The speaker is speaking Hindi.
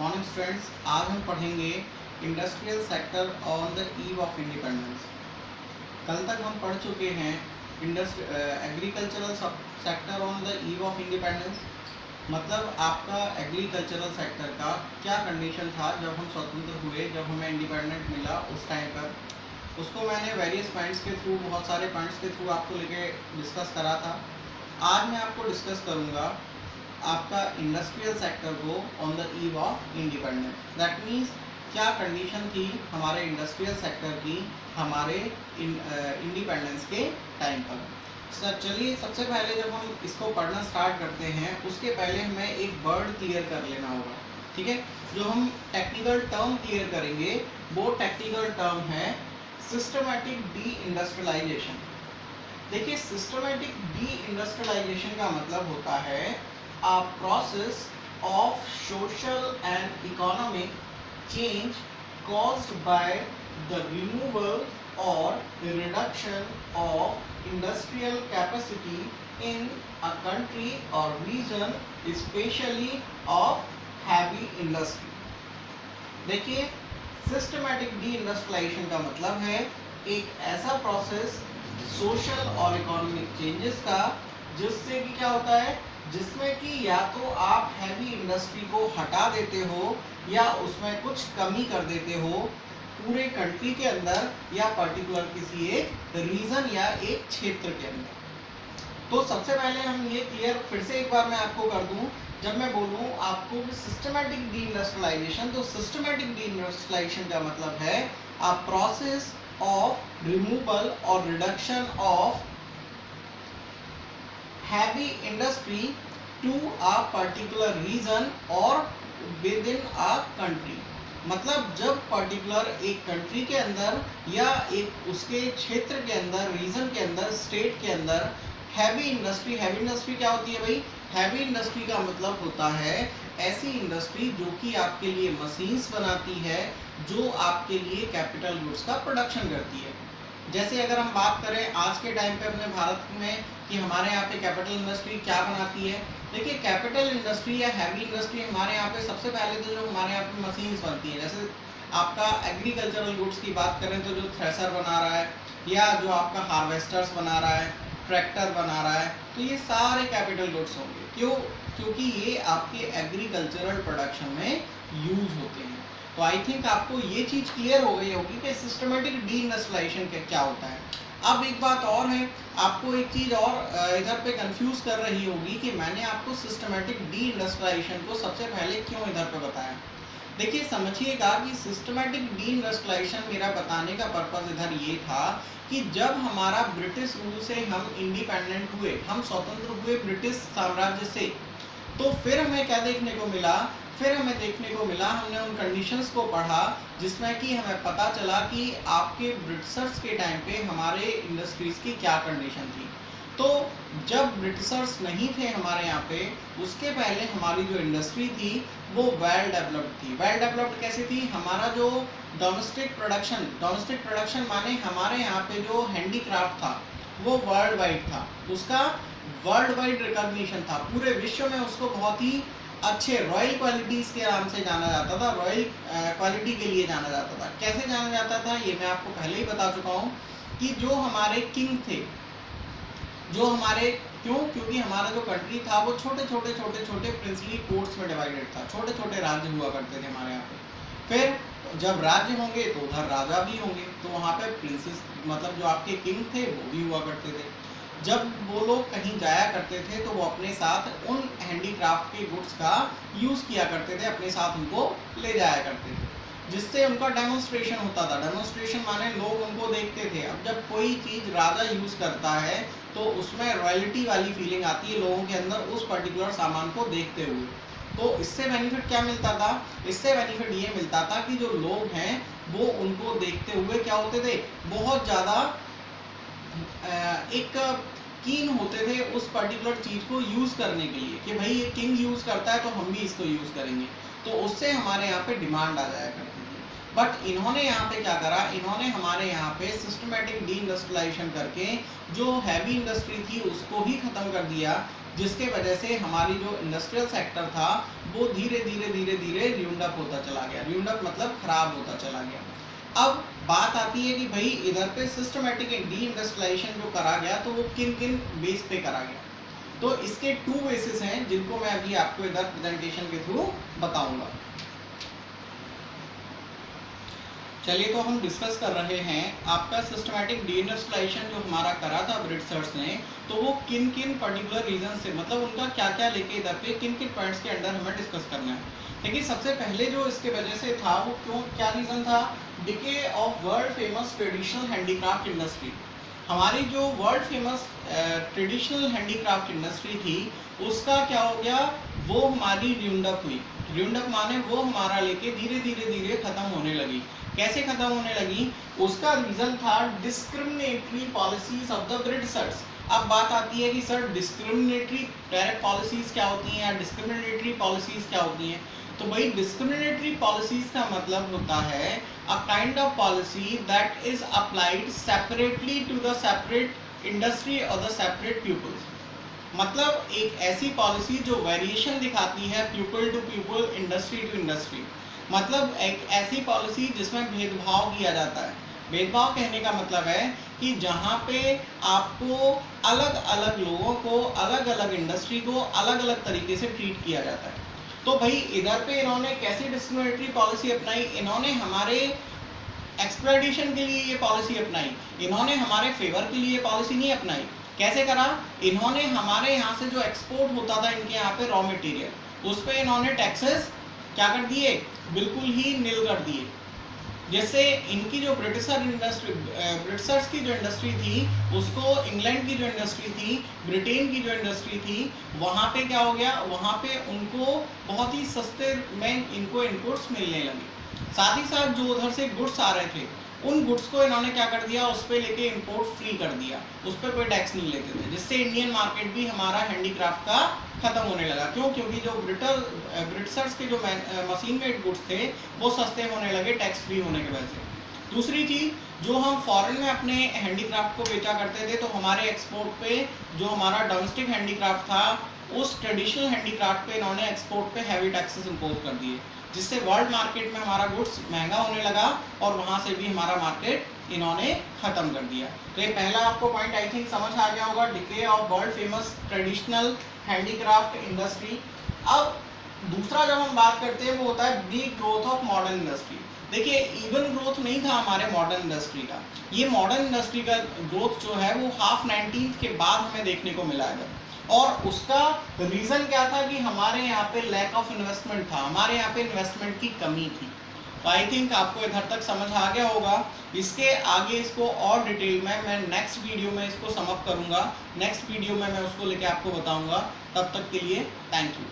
मॉर्निंग स्टूडेंट्स, आज हम पढ़ेंगे industrial sector on the eve of independence. कल तक हम पढ़ चुके हैं agricultural sector on the eve of independence, मतलब आपका एग्रीकल्चरल सेक्टर का क्या कंडीशन था जब हम स्वतंत्र हुए, जब हमें इंडिपेंडेंट मिला उस टाइम पर। उसको मैंने वेरियस पॉइंट्स के थ्रू, बहुत सारे पॉइंट्स के थ्रू आपको लेके डिस्कस करा था। आज मैं आपको डिस्कस करूँगा आपका इंडस्ट्रियल सेक्टर को on the eve of independence. That means क्या कंडीशन थी हमारे इंडस्ट्रियल सेक्टर की हमारे इंडिपेंडेंस के टाइम पर। सर चलिए, सबसे पहले जब हम इसको पढ़ना स्टार्ट करते हैं उसके पहले हमें एक वर्ड क्लियर कर लेना होगा, ठीक है। जो हम टेक्निकल टर्म क्लियर करेंगे वो टेक्निकल टर्म है सिस्टमैटिक डी इंडस्ट्रियलाइजेशन। देखिए, सिस्टमैटिक डी इंडस्ट्रियलाइजेशन का मतलब होता है a process of social and economic change caused by the removal or reduction of industrial capacity in a country or region, especially of heavy industry। देखिए, सिस्टमैटिक डी इंडस्ट्रियलाइजेशन का मतलब है एक ऐसा प्रोसेस सोशल और इकोनॉमिक चेंजेस का जिससे कि क्या होता है, जिसमें कि या तो आप हैवी इंडस्ट्री को हटा देते हो या उसमें कुछ कमी कर देते हो पूरे कंट्री के अंदर या पर्टिकुलर किसी एक रीजन या एक क्षेत्र के अंदर। तो सबसे पहले हम ये क्लियर फिर से एक बार मैं आपको कर दूं, जब मैं बोलूं आपको सिस्टमैटिक डी इंडस्ट्रियलाइजेशन, तो सिस्टमैटिक डी इंडस्ट्रियलाइजेशन का मतलब है अ प्रोसेस ऑफ रिमूवल और reduction of heavy industry to a particular region or within a country। मतलब जब पर्टिकुलर एक कंट्री के अंदर या एक उसके क्षेत्र के अंदर, रीजन के अंदर, स्टेट के अंदर हैवी इंडस्ट्री क्या होती है भाई? हैवी इंडस्ट्री का मतलब होता है ऐसी इंडस्ट्री जो कि आपके लिए मशीन्स बनाती है, जो आपके लिए कैपिटल गुड्स का प्रोडक्शन करती है। जैसे अगर हम बात करें आज के टाइम पे अपने भारत में कि हमारे यहाँ पे कैपिटल इंडस्ट्री क्या बनाती है। देखिए, कैपिटल इंडस्ट्री या हैवी इंडस्ट्री हमारे यहाँ पे सबसे पहले तो जो हमारे यहाँ पे मशीन्स बनती है, जैसे आपका एग्रीकल्चरल गुड्स की बात करें तो जो थ्रेसर बना रहा है या जो आपका हार्वेस्टर्स बना रहा है, ट्रैक्टर बना रहा है, तो ये सारे कैपिटल गुड्स होंगे। क्यों? क्योंकि ये आपके एग्रीकल्चरल प्रोडक्शन में यूज होते हैं। तो आई थिंक आपको ये चीज़ क्लियर हो गई होगी कि सिस्टमेटिक डी इंडस्ट्रियलाइजेशन क्या होता है। अब एक बात और है, आपको एक चीज़ और इधर पे कंफ्यूज कर रही होगी कि मैंने आपको सिस्टमेटिक डी इंडस्ट्रियलाइजेशन को सबसे पहले क्यों इधर पे बताया। देखिए, समझिएगा कि सिस्टमेटिक डी इंडस्ट्रियलाइजेशन मेरा बताने का पर्पज़ इधर ये था कि जब हमारा ब्रिटिश रूल से हम इंडिपेंडेंट हुए, हम स्वतंत्र हुए ब्रिटिश साम्राज्य से, तो फिर हमें क्या देखने को मिला, हमने उन कंडीशंस को पढ़ा जिसमें कि हमें पता चला कि आपके ब्रिटिशर्स के टाइम पे हमारे इंडस्ट्रीज की क्या कंडीशन थी। तो जब ब्रिटिशर्स नहीं थे हमारे यहाँ पे, उसके पहले हमारी जो इंडस्ट्री थी वो वेल डेवलप्ड थी। वेल डेवलप्ड कैसे थी? हमारा जो डोमेस्टिक प्रोडक्शन माने हमारे यहाँ पे जो हैंडीक्राफ्ट था वो वर्ल्ड वाइड था, उसका वर्ल्ड वाइड रिकॉग्निशन था। पूरे विश्व में उसको बहुत ही अच्छे रॉयल क्वालिटीज़ के नाम से जाना जाता था, रॉयल क्वालिटी के लिए जाना जाता था। कैसे जाना जाता था ये मैं आपको पहले ही बता चुका हूँ कि जो हमारे किंग थे, जो हमारे क्योंकि हमारा जो कंट्री था वो छोटे छोटे प्रिंसली कोर्ट्स में डिवाइडेड था, छोटे छोटे राज्य हुआ करते थे हमारे यहाँ पे। फिर जब राज्य होंगे तो उधर राजा भी होंगे, तो वहाँ पे प्रिंसेस मतलब जो आपके किंग थे वो भी हुआ करते थे। जब वो लोग कहीं जाया करते थे तो वो अपने साथ उन हैंडीक्राफ्ट के गुड्स का यूज़ किया करते थे, अपने साथ उनको ले जाया करते थे, जिससे उनका डेमोन्स्ट्रेशन होता था। डेमोन्स्ट्रेशन माने लोग उनको देखते थे। अब जब कोई चीज़ राजा यूज़ करता है तो उसमें रॉयल्टी वाली फीलिंग आती है लोगों के अंदर उस पर्टिकुलर सामान को देखते हुए। तो इससे बेनिफिट क्या मिलता था? इससे बेनिफिट ये मिलता था कि जो लोग हैं वो उनको देखते हुए क्या होते थे, बहुत ज़्यादा एक कीन होते थे उस पर्टिकुलर चीज़ को यूज़ करने के लिए कि भाई ये किंग यूज़ करता है तो हम भी इसको यूज़ करेंगे, तो उससे हमारे यहाँ पे डिमांड आ जाया करती थी। बट इन्होंने यहाँ पे क्या करा, इन्होंने हमारे यहाँ पे सिस्टमेटिक डी इंडस्ट्रियलाइजेशन करके जो हैवी इंडस्ट्री थी उसको ही ख़त्म कर दिया जिसके वजह से हमारी जो इंडस्ट्रियल सेक्टर था वो धीरे धीरे र्यूंड अप होता चला गया। र्यूंड अप मतलब खराब होता चला गया। अब बात आती है कि भाई इधर पे सिस्टमेटिक डी इंडस्ट्रियलाइजेशन जो करा गया तो वो किन किन बेस पे करा गया। तो इसके 2 बेसिस हैं जिनको मैं अभी आपको इधर प्रेजेंटेशन के थ्रू बताऊंगा। चलिए तो हम डिस्कस कर रहे हैं आपका सिस्टमैटिक डी इंडस्ट्रियलाइजेशन जो हमारा करा था ब्रिटिशर्स ने, तो वो किन किन पर्टिकुलर रीजन से, मतलब उनका क्या क्या लेके इधर पे किन किन पॉइंट्स के अंदर हमें डिस्कस करना है। देखिए सबसे पहले जो इसके वजह से था वो क्या रीजन था, decay of world famous traditional handicraft industry. हमारी जो world famous traditional handicraft industry थी उसका क्या हो गया, वो हमारी र्यूंड अप हुई। र्यूंड अप माने वो हमारा लेके धीरे धीरे खत्म होने लगी। कैसे खत्म होने लगी, उसका रीजन था discriminatory policies of the Britishers. अब बात आती है कि सर डिस्क्रिमिनेटरी डायरेक्ट पॉलिसीज क्या होती हैं या डिस्क्रिमिनेटरी पॉलिसीज क्या होती हैं। तो भाई डिस्क्रिमिनेटरी पॉलिसीज का मतलब होता है a kind of policy that is applied separately to the separate industry और द सेपरेट पीपल्स। मतलब एक ऐसी पॉलिसी जो वेरिएशन दिखाती है people to people, industry to industry. मतलब एक ऐसी पॉलिसी जिसमें भेदभाव किया जाता है। भेदभाव कहने का मतलब है कि जहाँ पे आपको अलग अलग लोगों को, अलग अलग इंडस्ट्री को अलग अलग तरीके से ट्रीट किया जाता है। तो भाई इधर पे इन्होंने कैसी डिस्क्रिमिनेटरी पॉलिसी अपनाई, इन्होंने हमारे एक्सप्लॉयटेशन के लिए ये पॉलिसी अपनाई, इन्होंने हमारे फेवर के लिए पॉलिसी नहीं अपनाई। कैसे करा, इन्होंने हमारे यहाँ से जो एक्सपोर्ट होता था इनके यहाँ पे रॉ मटेरियल, उस पर इन्होंने टैक्सेस क्या कर दिए, बिल्कुल ही नील कर दिए। जैसे इनकी जो ब्रिटिशर्स की जो इंडस्ट्री थी उसको, इंग्लैंड की जो इंडस्ट्री थी, ब्रिटेन की जो इंडस्ट्री थी, वहाँ पे क्या हो गया, वहाँ पे उनको बहुत ही सस्ते में इनको इनपुट्स मिलने लगे। साथ ही साथ जो उधर से गुड्स आ रहे थे उन गुड्स को इन्होंने क्या कर दिया, उस पर लेके इंपोर्ट फ्री कर दिया, उस पर कोई टैक्स नहीं लेते थे, जिससे इंडियन मार्केट भी हमारा हैंडीक्राफ्ट का खत्म होने लगा। क्यों, क्योंकि जो ब्रिटिशर्स के जो मशीन मेड गुड्स थे वो सस्ते होने लगे टैक्स फ्री होने की वजह से। दूसरी चीज़, जो हम फॉरेन में अपने हैंडीक्राफ्ट को बेचा करते थे तो हमारे एक्सपोर्ट पे जो हमारा डोमेस्टिक हैंडीक्राफ्ट था उस ट्रेडिशनल हैंडीक्राफ्ट पे इन्होंने एक्सपोर्ट पे हैवी टैक्सेस इम्पोज कर दिए, जिससे वर्ल्ड मार्केट में हमारा गुड्स महंगा होने लगा और वहाँ से भी हमारा मार्केट इन्होंने ख़त्म कर दिया। तो ये पहला आपको पॉइंट आई थिंक समझ आ गया होगा, decay of world famous traditional handicraft industry. अब दूसरा जब हम बात करते हैं वो होता है big growth of modern industry. देखिए इवन ग्रोथ नहीं था हमारे मॉडर्न इंडस्ट्री का, ये मॉडर्न इंडस्ट्री का ग्रोथ जो है वो हाफ 19th के बाद हमें देखने को मिला है। और उसका रीज़न क्या था कि हमारे यहाँ पे लैक ऑफ इन्वेस्टमेंट था, हमारे यहाँ पे इन्वेस्टमेंट की कमी थी। तो आई थिंक आपको इधर तक समझ आ गया होगा। इसके आगे इसको और डिटेल में मैं नेक्स्ट वीडियो में इसको समअप करूँगा, नेक्स्ट वीडियो में मैं उसको लेके आपको बताऊँगा। तब तक के लिए थैंक यू।